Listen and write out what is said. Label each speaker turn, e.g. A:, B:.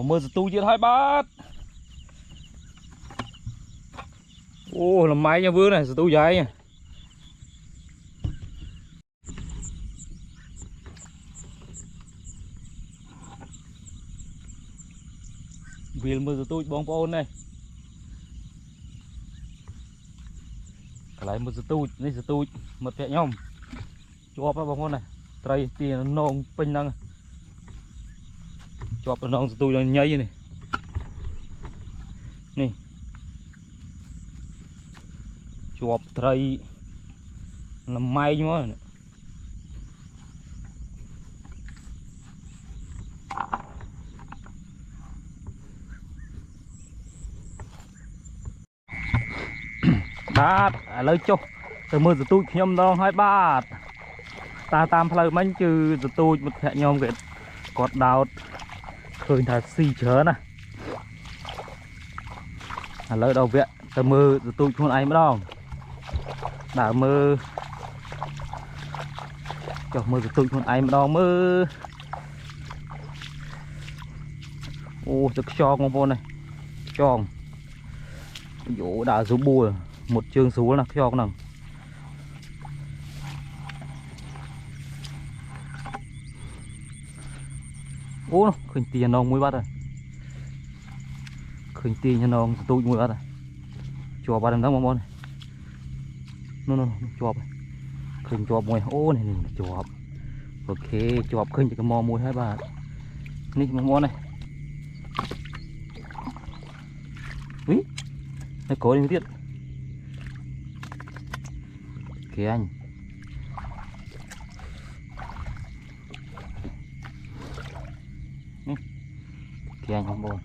A: Mưa giật tu chưa hai bát. Ô làm máy nha Vương này, giật tu dài nha. Vì mưa giật tu bóng bóng này. Lại mưa giật tu, này giật tu một vẹn nhom. Chụp vào bóng này. Tray tiền nông pin năng. Chụp vào nông giật tu nhây này. Nè. Chụp tray làm may nhá. Bát lấy cho từ mưa giật tôi nhom đâu hai bát ta tam phơi mấy chứ giật tôi một thẻ nhom cái cọt đào khơi thà xì chớ nè lấy đầu viện từ mưa giật tôi không ai mới đâu đã mưa cho mưa giật tôi không ai mới đâu mưa ô được cho con vô này cho dỗ đã rú bùa một chương số là cho con nào ô khinh tiền nó mũi bắt rồi khinh tiền cho nó tôi mũi bắt rồi chùa ba đằng đó mong này nó chùa khinh chùa mũi ô này chùa ok chùa khinh cho cái mò mũi hai bà ní mong này úi nó cố đi tiết kìa anh kìa anh không buồn